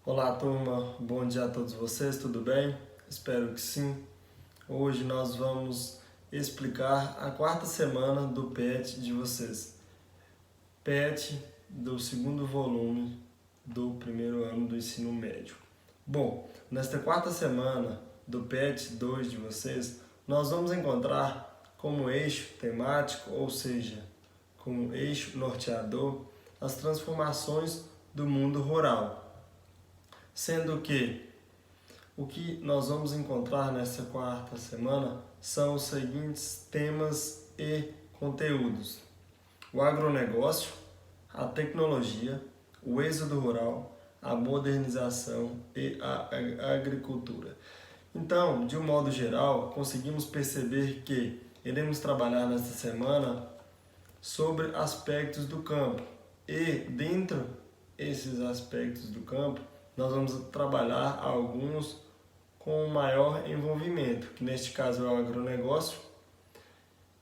Olá, turma. Bom dia a todos vocês, tudo bem? Espero que sim. Hoje nós vamos explicar a quarta semana do PET de vocês. PET do segundo volume do primeiro ano do ensino médio. Bom, nesta quarta semana do PET 2 de vocês, nós vamos encontrar como eixo temático, ou seja, como eixo norteador, as transformações do mundo rural. Sendo que o que nós vamos encontrar nessa quarta semana são os seguintes temas e conteúdos: o agronegócio, a tecnologia, o êxodo rural, a modernização e a agricultura. Então, de um modo geral, conseguimos perceber que iremos trabalhar nesta semana sobre aspectos do campo e dentro desses aspectos do campo nós vamos trabalhar alguns com maior envolvimento, que neste caso é o agronegócio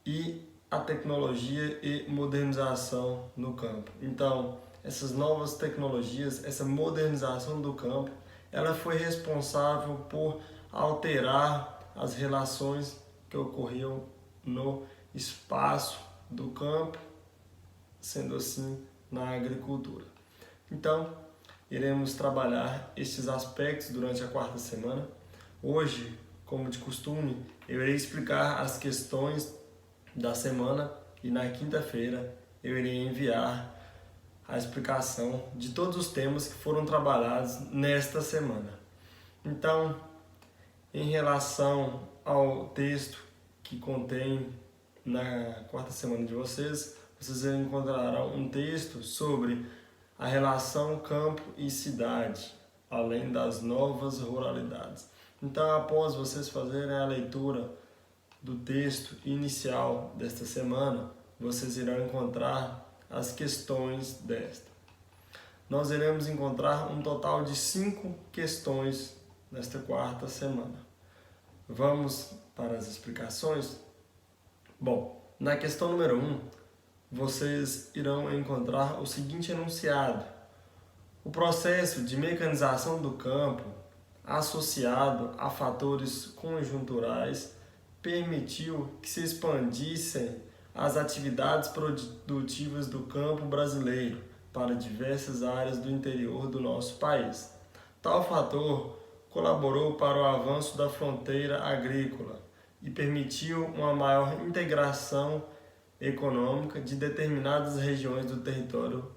e a tecnologia e modernização no campo. Então, essas novas tecnologias, essa modernização do campo, ela foi responsável por alterar as relações que ocorriam no espaço do campo, sendo assim na agricultura. Então, iremos trabalhar estes aspectos durante a quarta semana. Hoje, como de costume, eu irei explicar as questões da semana e na quinta-feira eu irei enviar a explicação de todos os temas que foram trabalhados nesta semana. Então, em relação ao texto que contém na quarta semana de vocês encontrarão um texto sobre a relação campo e cidade, além das novas ruralidades. Então, após vocês fazerem a leitura do texto inicial desta semana, vocês irão encontrar as questões desta. Nós iremos encontrar um total de 5 questões nesta quarta semana. Vamos para as explicações? Bom, na questão número 1, vocês irão encontrar o seguinte enunciado: o processo de mecanização do campo, associado a fatores conjunturais, permitiu que se expandissem as atividades produtivas do campo brasileiro para diversas áreas do interior do nosso país. Tal fator colaborou para o avanço da fronteira agrícola e permitiu uma maior integração econômica de determinadas regiões do território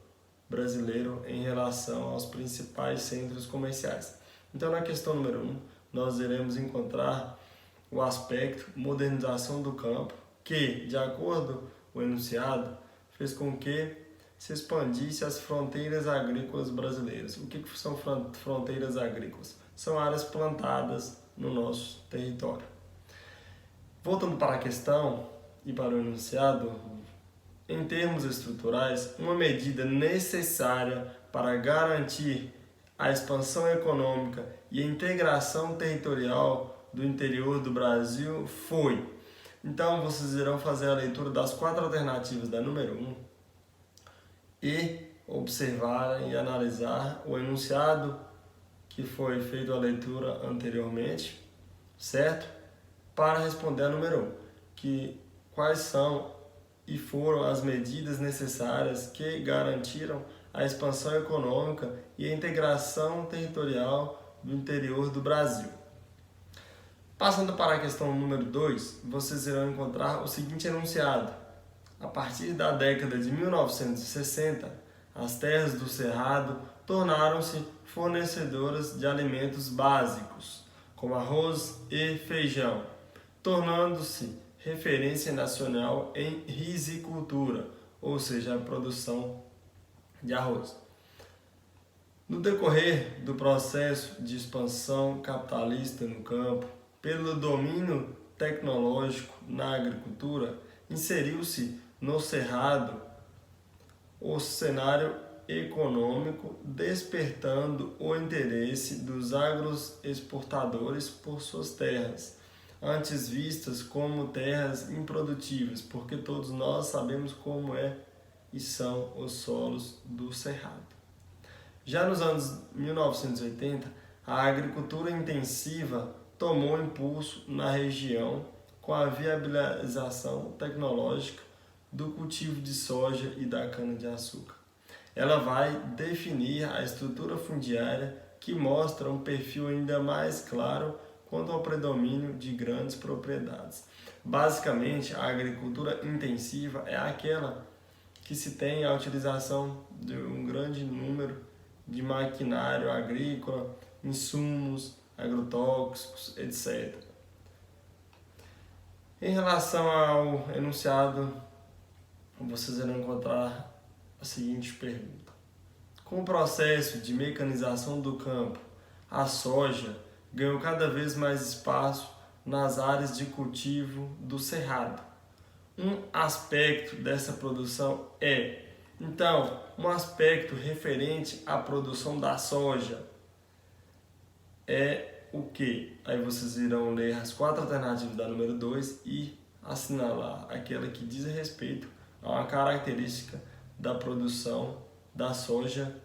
brasileiro em relação aos principais centros comerciais. Então, na questão número 1, nós iremos encontrar o aspecto modernização do campo, que, de acordo com o enunciado, fez com que se expandisse as fronteiras agrícolas brasileiras. O que são fronteiras agrícolas? São áreas plantadas no nosso território. Voltando para a questão e para o enunciado, em termos estruturais, uma medida necessária para garantir a expansão econômica e a integração territorial do interior do Brasil foi. Então, vocês irão fazer a leitura das 4 alternativas da número 1 e observar e analisar o enunciado que foi feito a leitura anteriormente, certo? Para responder a número 1, que quais são e foram as medidas necessárias que garantiram a expansão econômica e a integração territorial do interior do Brasil. Passando para a questão número 2, vocês irão encontrar o seguinte enunciado: a partir da década de 1960, as terras do Cerrado tornaram-se fornecedoras de alimentos básicos, como arroz e feijão, tornando-se referência nacional em rizicultura, ou seja, a produção de arroz. No decorrer do processo de expansão capitalista no campo, pelo domínio tecnológico na agricultura, inseriu-se no Cerrado o cenário econômico, despertando o interesse dos agroexportadores por suas terras, antes vistas como terras improdutivas, porque todos nós sabemos como é e são os solos do Cerrado. Já nos anos 1980, a agricultura intensiva tomou impulso na região com a viabilização tecnológica do cultivo de soja e da cana-de-açúcar. Ela vai definir a estrutura fundiária que mostra um perfil ainda mais claro quanto ao predomínio de grandes propriedades. Basicamente, a agricultura intensiva é aquela que se tem a utilização de um grande número de maquinário agrícola, insumos, agrotóxicos, etc. Em relação ao enunciado, vocês irão encontrar a seguinte pergunta: com o processo de mecanização do campo, a soja ganhou cada vez mais espaço nas áreas de cultivo do cerrado. Um aspecto dessa produção um aspecto referente à produção da soja é o que? Aí vocês irão ler as 4 alternativas da número 2 e assinalar aquela que diz respeito a uma característica da produção da soja.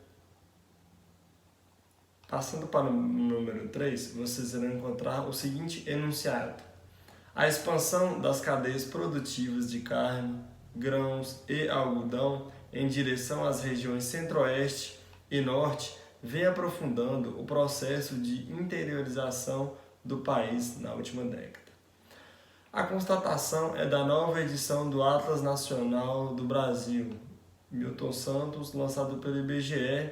Passando para o número 3, vocês irão encontrar o seguinte enunciado: a expansão das cadeias produtivas de carne, grãos e algodão em direção às regiões centro-oeste e norte vem aprofundando o processo de interiorização do país na última década. A constatação é da nova edição do Atlas Nacional do Brasil, Milton Santos, lançado pelo IBGE.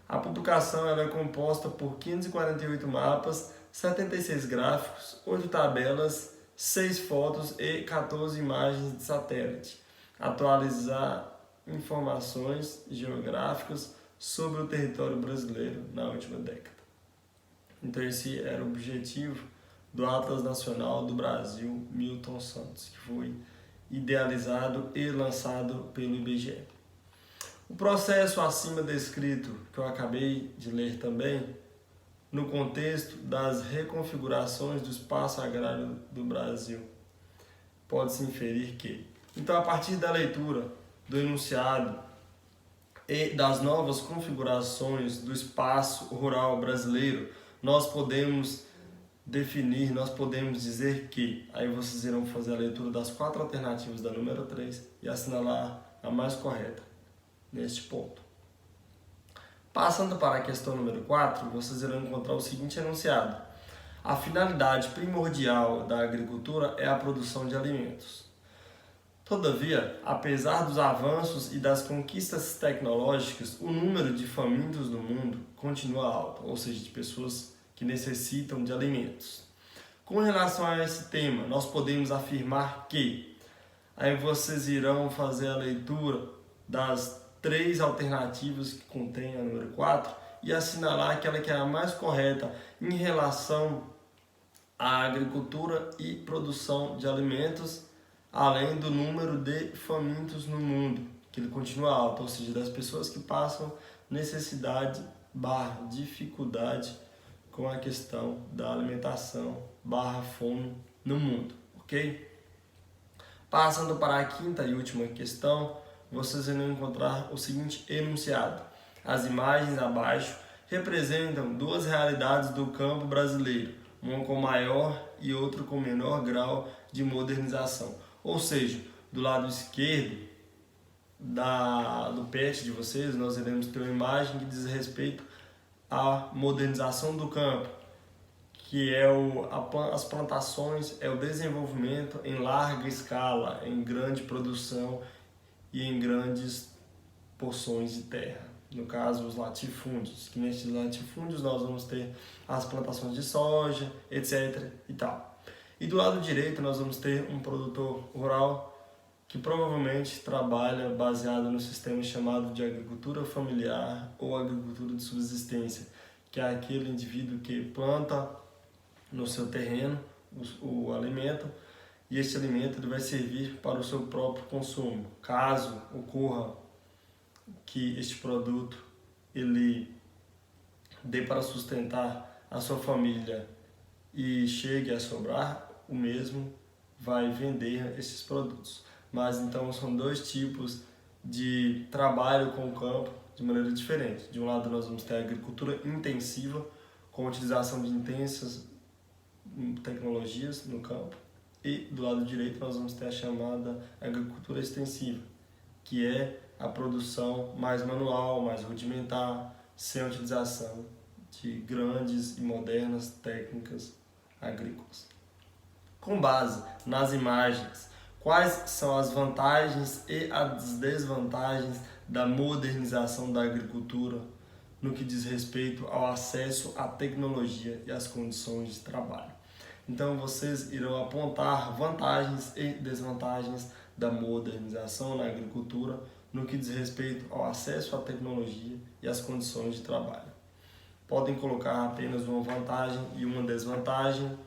A publicação é composta por 548 mapas, 76 gráficos, 8 tabelas, 6 fotos e 14 imagens de satélite. Atualizar informações geográficas sobre o território brasileiro na última década. Então esse era o objetivo do Atlas Nacional do Brasil, Milton Santos, que foi idealizado e lançado pelo IBGE. O processo acima descrito, que eu acabei de ler também, no contexto das reconfigurações do espaço agrário do Brasil, pode-se inferir que, então, a partir da leitura do enunciado e das novas configurações do espaço rural brasileiro, nós podemos dizer que, aí vocês irão fazer a leitura das 4 alternativas da número 3 e assinalar a mais correta neste ponto. Passando para a questão número 4, vocês irão encontrar o seguinte enunciado: a finalidade primordial da agricultura é a produção de alimentos. Todavia, apesar dos avanços e das conquistas tecnológicas, o número de famintos no mundo continua alto, ou seja, de pessoas que necessitam de alimentos. Com relação a esse tema, nós podemos afirmar que, aí vocês irão fazer a leitura das 3 alternativas que contém a número 4 e assinalar aquela que é a mais correta em relação à agricultura e produção de alimentos, além do número de famintos no mundo, que ele continua alto, ou seja, das pessoas que passam necessidade / dificuldade com a questão da alimentação / fome no mundo, ok? Passando para a quinta e última questão, vocês irão encontrar o seguinte enunciado: as imagens abaixo representam 2 realidades do campo brasileiro, uma com maior e outra com menor grau de modernização. Ou seja, do lado esquerdo do PET de vocês, nós iremos ter uma imagem que diz respeito à modernização do campo, que é as plantações, é o desenvolvimento em larga escala, em grande produção e em grandes porções de terra. No caso, os latifúndios, que nestes latifúndios nós vamos ter as plantações de soja, etc. e tal. E do lado direito nós vamos ter um produtor rural que provavelmente trabalha baseado no sistema chamado de agricultura familiar ou agricultura de subsistência, que é aquele indivíduo que planta no seu terreno o alimento, e este alimento ele vai servir para o seu próprio consumo. Caso ocorra que este produto ele dê para sustentar a sua família e chegue a sobrar, o mesmo vai vender esses produtos. Mas então são 2 tipos de trabalho com o campo de maneira diferente. De um lado nós vamos ter a agricultura intensiva, com a utilização de intensas tecnologias no campo, e do lado direito nós vamos ter a chamada agricultura extensiva, que é a produção mais manual, mais rudimentar, sem a utilização de grandes e modernas técnicas agrícolas. Com base nas imagens, quais são as vantagens e as desvantagens da modernização da agricultura no que diz respeito ao acesso à tecnologia e às condições de trabalho? Então vocês irão apontar vantagens e desvantagens da modernização na agricultura no que diz respeito ao acesso à tecnologia e às condições de trabalho. Podem colocar apenas uma vantagem e uma desvantagem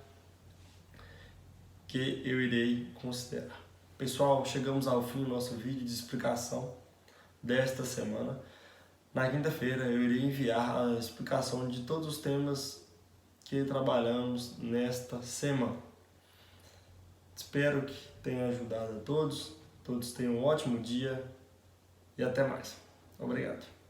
que eu irei considerar. Pessoal, chegamos ao fim do nosso vídeo de explicação desta semana. Na quinta-feira eu irei enviar a explicação de todos os temas que trabalhamos nesta semana. Espero que tenha ajudado a todos. Todos tenham um ótimo dia e até mais. Obrigado.